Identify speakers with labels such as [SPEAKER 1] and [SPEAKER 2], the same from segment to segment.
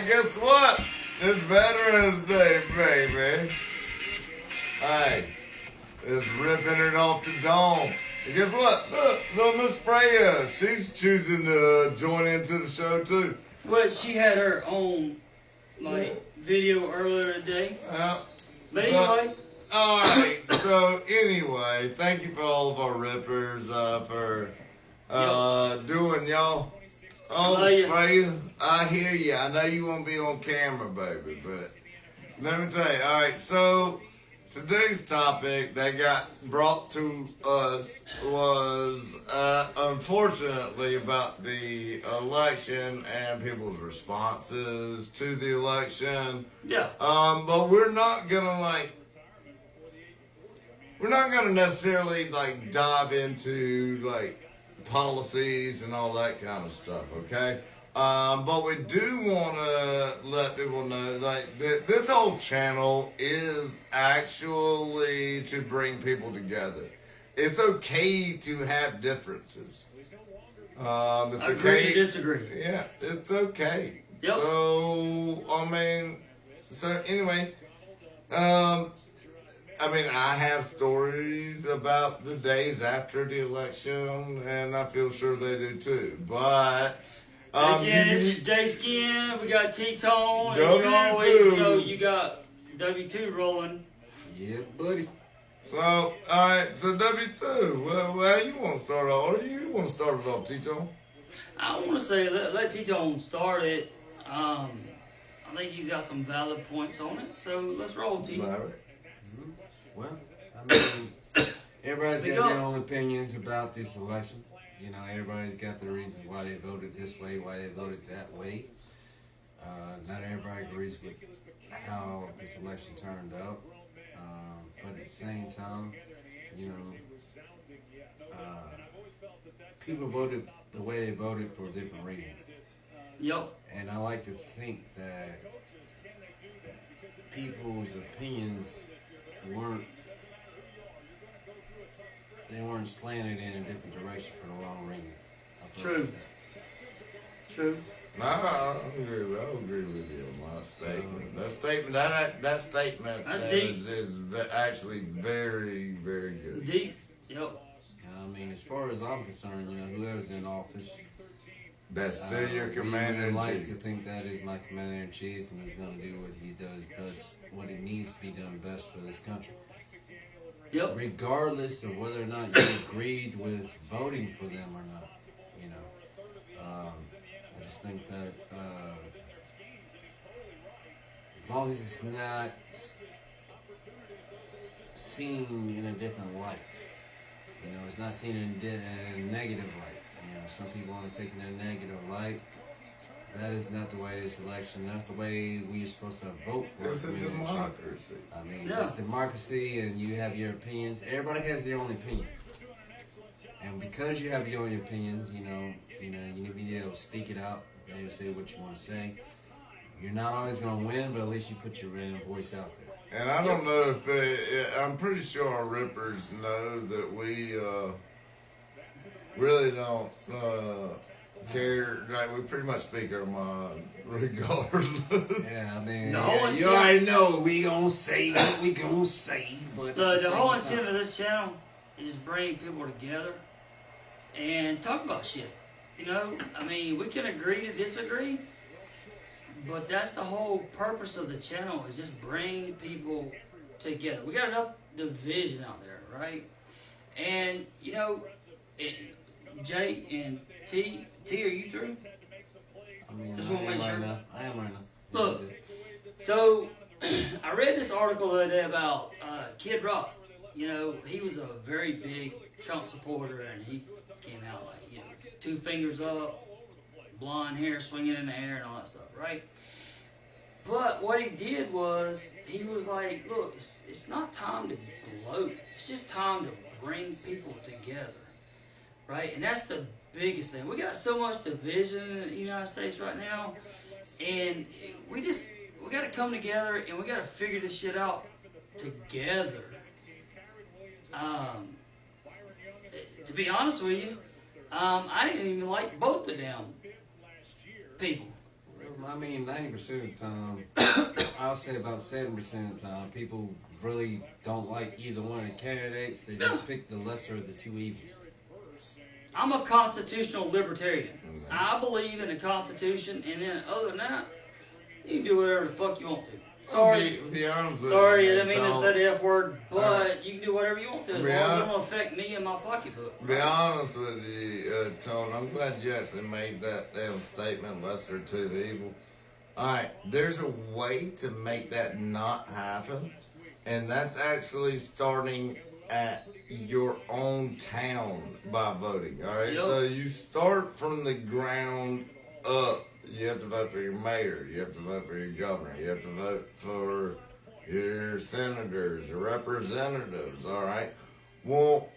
[SPEAKER 1] Guess what? It's Veterans Day, baby. Hey, it's ripping it off the dome. And guess what? Look, little Miss Freya, she's choosing to join into the show too.
[SPEAKER 2] But she had her own video earlier today. But anyway.
[SPEAKER 1] Alright, so anyway, thank you for all of our rippers for doing y'all. Oh, Freya, I hear you. I know you won't be on camera, baby, but let me tell you. Alright, so today's topic that got brought to us was unfortunately about the election and people's responses to the election.
[SPEAKER 2] Yeah.
[SPEAKER 1] But we're not gonna necessarily dive into policies and all that kind of stuff, okay? But we do want to let people know this whole channel is actually to bring people together. It's okay to have differences. It's
[SPEAKER 2] Agree
[SPEAKER 1] okay
[SPEAKER 2] to disagree.
[SPEAKER 1] Yeah, it's okay.
[SPEAKER 2] Yep.
[SPEAKER 1] So anyway, I have stories about the days after the election, and I feel sure they do too. But
[SPEAKER 2] again, this is J Skin. We got T-Tone.
[SPEAKER 1] W2.
[SPEAKER 2] You got W2 rolling.
[SPEAKER 3] Yeah, buddy.
[SPEAKER 1] So, all right. So W2. Well, you want to start off? Or you want to start it off, T-Tone?
[SPEAKER 2] I want to say let T-Tone start it. I think he's got some valid points on it. So let's roll, T.
[SPEAKER 3] Well, everybody's got their own opinions about this election. Everybody's got their reasons why they voted this way, why they voted that way. Not everybody agrees with how this election turned out. But at the same time, people voted the way they voted for different reasons.
[SPEAKER 2] Yep.
[SPEAKER 3] And I like to think that people's opinions weren't slanted in a different direction for the wrong reasons.
[SPEAKER 2] True.
[SPEAKER 1] I agree with you on that statement. That statement is actually very, very good.
[SPEAKER 2] Deep. Yep.
[SPEAKER 3] As far as I'm concerned, whoever's in office,
[SPEAKER 1] that's still your commander in chief.
[SPEAKER 3] I like to think that is my commander in chief, and he's going to do what he does best, what it needs to be done best for this country.
[SPEAKER 2] Yep.
[SPEAKER 3] Regardless of whether or not you agreed with voting for them or not, I just think that as long as it's not seen in a different light, it's not seen in a negative light. Some people want to take it in a negative light. That is not the way this election. That's the way we are supposed to vote for.
[SPEAKER 1] It's a democracy.
[SPEAKER 3] It's democracy, and you have your opinions. Everybody has their own opinions, and because you have your own opinions, you need to be able to speak it out, be able to say what you want to say. You're not always going to win, but at least you put your voice out there.
[SPEAKER 1] And I don't know if I'm pretty sure our rippers know that we really don't care. We pretty much speak our mind regardless.
[SPEAKER 3] Yeah, you already know we gonna say what we gonna say, but
[SPEAKER 2] the whole intent of this channel is bring people together and talk about shit. We can agree to disagree, but that's the whole purpose of the channel, is just bring people together. We got enough division out there, right? And Jay and T, are you through? Just want to make sure.
[SPEAKER 3] I am right now.
[SPEAKER 2] Look, so I read this article the other day about Kid Rock. He was a very big Trump supporter, and he came out 2 fingers up, blonde hair swinging in the air, and all that stuff, right? But what he did was, he was like, look, it's not time to gloat. It's just time to bring people together, right? And that's the biggest thing. We got so much division in the United States right now, and we got to come together, and we got to figure this shit out together. To be honest with you, I didn't even like both of them people.
[SPEAKER 3] I mean, 90% of the time, I'll say about 7% of the time, people really don't like either one of the candidates. They just pick the lesser of the two evils.
[SPEAKER 2] I'm a constitutional libertarian. I believe in the Constitution, and then other than that, you can do whatever the fuck you want to. Sorry,
[SPEAKER 1] Be honest with
[SPEAKER 2] sorry,
[SPEAKER 1] you.
[SPEAKER 2] I didn't mean to
[SPEAKER 1] Tom.
[SPEAKER 2] say the F word, but you can do whatever you want to as long as
[SPEAKER 1] Yeah.
[SPEAKER 2] it don't affect me and my pocketbook.
[SPEAKER 1] Be honest with you, Tone. I'm glad you actually made that damn statement, lesser of two evils. Alright, there's a way to make that not happen, and that's actually starting at your own town by voting. Alright,
[SPEAKER 2] Yep.
[SPEAKER 1] so you start from the ground up. You have to vote for your mayor, you have to vote for your governor, you have to vote for your senators, your representatives, alright? Well,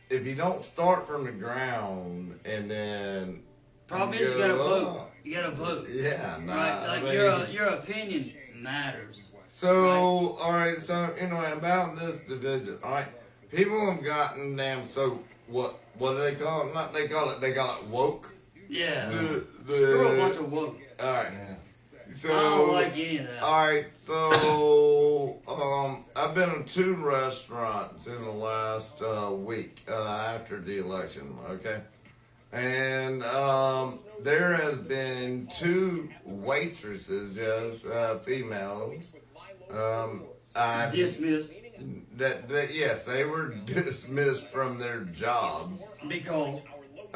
[SPEAKER 1] if you don't start from the ground and then
[SPEAKER 2] Problem is, you gotta
[SPEAKER 1] go
[SPEAKER 2] vote.
[SPEAKER 1] up,
[SPEAKER 2] You gotta vote.
[SPEAKER 1] yeah, nah,
[SPEAKER 2] Right?
[SPEAKER 1] I
[SPEAKER 2] Like
[SPEAKER 1] mean,
[SPEAKER 2] your opinion matters.
[SPEAKER 1] so,
[SPEAKER 2] right.
[SPEAKER 1] alright, so anyway, about this division, alright, people have gotten damn, so what do they call it? Not they call it woke.
[SPEAKER 2] Yeah.
[SPEAKER 1] The-
[SPEAKER 2] Screw a bunch of woke.
[SPEAKER 1] Alright,
[SPEAKER 3] Yeah.
[SPEAKER 1] so
[SPEAKER 2] I don't like any of that.
[SPEAKER 1] alright, so I've been in 2 restaurants in the last week after the election, okay? And there has been 2 waitresses, yes, females. I
[SPEAKER 2] Dismissed.
[SPEAKER 1] that yes, they were dismissed from their jobs.
[SPEAKER 2] Because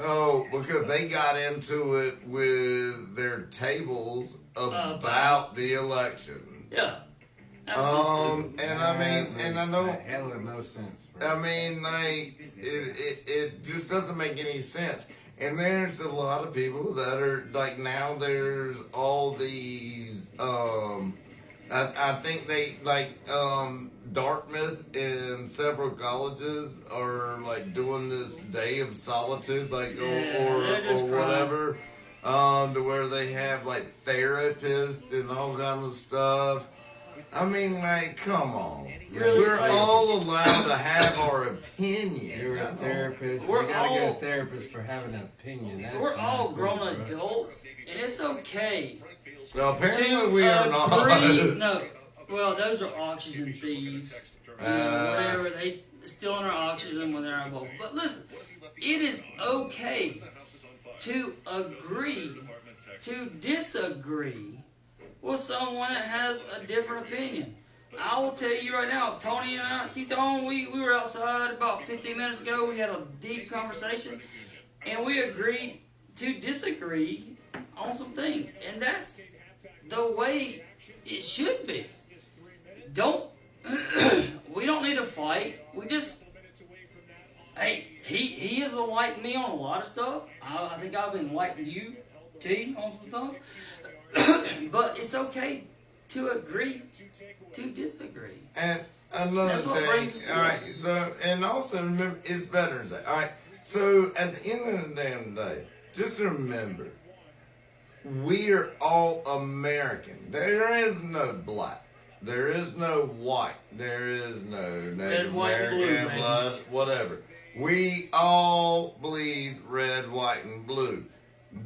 [SPEAKER 1] Oh, because they got into it with their tables about the election.
[SPEAKER 2] yeah. Absolutely.
[SPEAKER 1] And I mean, and I
[SPEAKER 3] Makes
[SPEAKER 1] know,
[SPEAKER 3] a hell of no sense. Bro.
[SPEAKER 1] I mean, like, it just doesn't make any sense. And there's a lot of people that are, like, now there's all these, I think they, like, Dartmouth and several colleges are, like, doing this day of solitude, like,
[SPEAKER 2] Yeah, they're just
[SPEAKER 1] or whatever, to where they have, like, therapists and all kind of stuff. I mean, like, come on.
[SPEAKER 2] Really?
[SPEAKER 1] We're
[SPEAKER 2] Like-
[SPEAKER 1] all allowed to have our opinion.
[SPEAKER 3] You're a therapist.
[SPEAKER 2] We're
[SPEAKER 3] You gotta get
[SPEAKER 2] all-
[SPEAKER 3] a therapist for having an opinion. That's
[SPEAKER 2] We're
[SPEAKER 3] not
[SPEAKER 2] all
[SPEAKER 3] cool,
[SPEAKER 2] grown
[SPEAKER 3] bro.
[SPEAKER 2] adults, and it's okay
[SPEAKER 1] Well, apparently
[SPEAKER 2] to
[SPEAKER 1] we are
[SPEAKER 2] agree.
[SPEAKER 1] not.
[SPEAKER 2] No, well, those are oxygen thieves. You know, whatever, they stealing our oxygen when they're on board. But listen, it is okay to agree, to disagree with someone that has a different opinion. I will tell you right now, Tony and I, T-Thone, we were outside about 15 minutes ago. We had a deep conversation, and we agreed to disagree on some things. And that's the way it should be. We don't need to fight. We just, hey, he has enlightened me on a lot of stuff. I think I've enlightened you, T, on some stuff. But it's okay to agree to disagree.
[SPEAKER 1] And another
[SPEAKER 2] That's what brings us
[SPEAKER 1] thing, all right. So, and also remember, it's Veterans Day. All right. So, at the end of the damn day, just remember, we are all American. There is no black. There is no white. There is no Native
[SPEAKER 2] white, and blue,
[SPEAKER 1] American
[SPEAKER 2] baby.
[SPEAKER 1] blood, whatever. We all bleed red, white, and blue.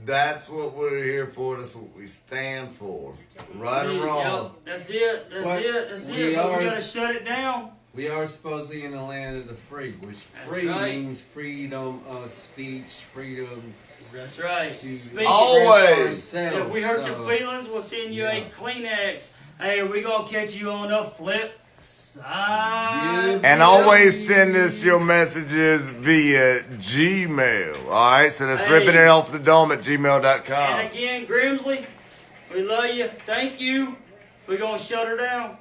[SPEAKER 1] That's what we're here for. That's what we stand for. Right or wrong.
[SPEAKER 2] Yep, that's it. That's
[SPEAKER 3] But
[SPEAKER 2] it. That's
[SPEAKER 3] we
[SPEAKER 2] it. But we
[SPEAKER 3] are-
[SPEAKER 2] gotta shut it down.
[SPEAKER 3] We are supposedly in the land of the free, which
[SPEAKER 2] That's
[SPEAKER 3] free
[SPEAKER 2] right.
[SPEAKER 3] means freedom of speech, freedom
[SPEAKER 2] That's right.
[SPEAKER 3] to
[SPEAKER 2] Speak
[SPEAKER 1] Always.
[SPEAKER 3] express ourselves.
[SPEAKER 2] If we hurt your
[SPEAKER 3] So,
[SPEAKER 2] feelings, we'll send you a
[SPEAKER 3] yeah.
[SPEAKER 2] Kleenex. Hey, we gonna catch you on the flip side.
[SPEAKER 1] And always send us your messages via Gmail. Alright, so that's
[SPEAKER 2] Hey.
[SPEAKER 1] ripping it off the dome at
[SPEAKER 2] And
[SPEAKER 1] gmail.com.
[SPEAKER 2] again, Grimsley, we love you. Thank you. We're gonna shut her down.